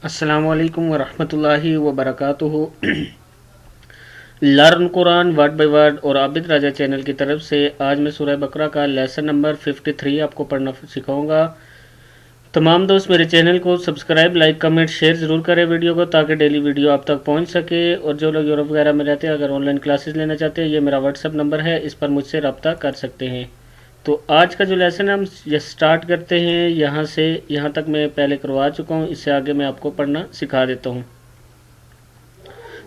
السلام علیکم ورحمۃ اللہ وبرکاتہ۔ Learn Quran word by word اور عابد راجہ چینل کی طرف سے آج میں سورہ بقرہ کا لیسن نمبر 53 آپ کو پڑھنا سکھاؤں گا۔ تمام دوست میرے چینل کو سبسکرائب، لائک، کمنٹ، شیئر ضرور کریں ویڈیو کو، تاکہ ڈیلی ویڈیو آپ تک پہنچ سکے۔ اور جو لوگ یورپ وغیرہ میں رہتے ہیں، اگر آن لائن کلاسز لینا چاہتے ہیں، یہ میرا واٹس ایپ نمبر ہے، اس پر مجھ سے رابطہ کر سکتے ہیں۔ تو آج کا جو لیسن ہم یہ سٹارٹ کرتے ہیں، یہاں سے یہاں تک میں پہلے کروا چکا ہوں، اس سے آگے میں آپ کو پڑھنا سکھا دیتا ہوں۔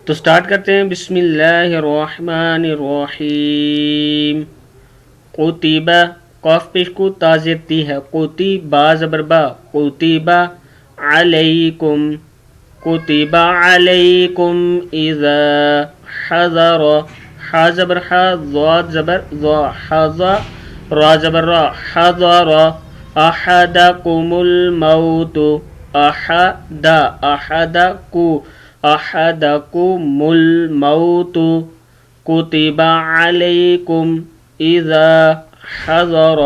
تو سٹارٹ کرتے ہیں۔ بسم اللہ الرحمن الرحیم۔ قطیبہ، قاف پیش کو تا زیر تی ہے، قطیبہ زبر با، قطیبہ علیکم، قطیبہ علیکم اذا حضر، حا زبر حا، ضاد زبر ضا، حضر، را زبر را، حضر احدکم الموت، احد، احدکو، احدکم الموت، کتب علیکم اذا حضر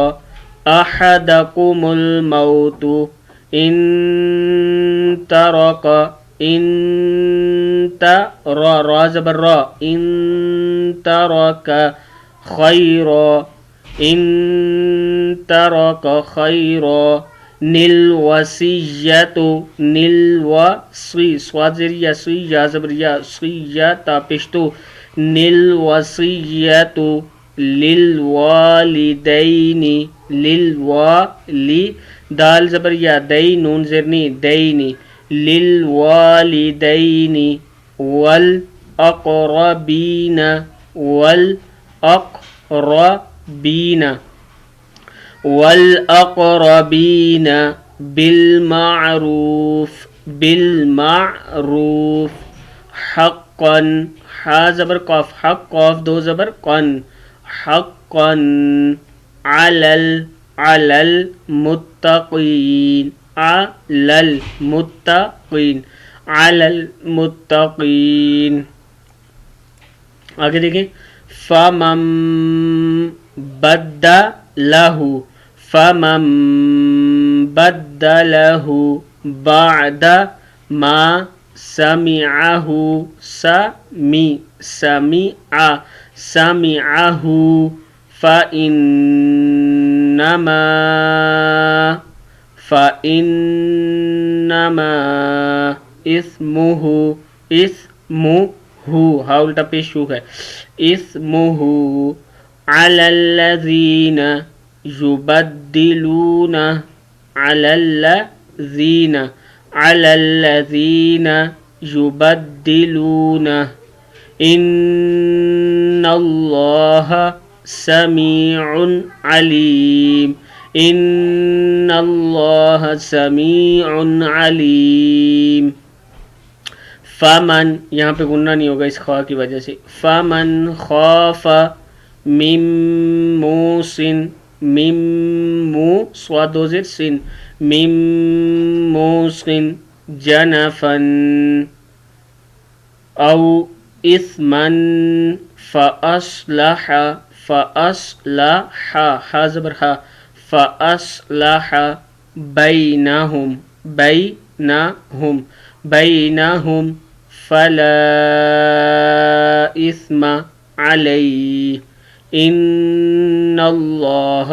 احدکم الموت ان ترک، انت، را زبر را، ان ترک خیرا، ان ترک خیرا، نلوصیۃ، نلوصی، صاد زیر یا، سی یا زبر یا، سیتا پشتو، نلوصیۃ للوالدین، للوالی، دال زبر یا، دئی نون زرنی، دینی، للوالدین والاقربین، والاقربین، والاقربین بالمعروف، بالمعروف، حقا، حا زبر قاف، حق قاف دو زبر قن، حقا علی المتقین، علی المتقین، علی المتقین۔ آگے دیکھیں، فمن بدلہ، فمن بدلہ بعد ما سمعہ، سمع، سمعہ، فإنما اسمہ، اسمہ، ہا الٹا پیش ہو ہے، اسمہ علی الذین یبدلون، علی الذین، علی الذین یبدلون، ان اللہ سمیع علیم، ان اللہ سمیع علیم۔ فمن، یہاں پہ غنہ نہیں ہوگا اس خواہ کی وجہ سے، فمن خاف من موص، من مو، صاد دو زیر سن، من موص جنفا او اثما فاصلح، فاصلح، حا زبر حا، فاصلح بینہم، بینہم، بینہم فلا اثم علیہ، ان اللہ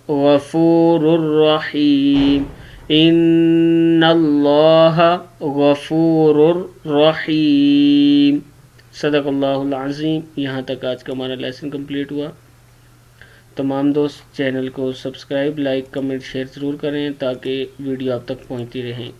غفور رحیم، ان اللہ غفور رحیم۔ صدق اللہ العظیم۔ یہاں تک آج کا ہمارا لیسن کمپلیٹ ہوا۔ تمام دوست چینل کو سبسکرائب، لائک، کمنٹ، شیئر ضرور کریں، تاکہ ویڈیو آپ تک پہنچتی رہیں۔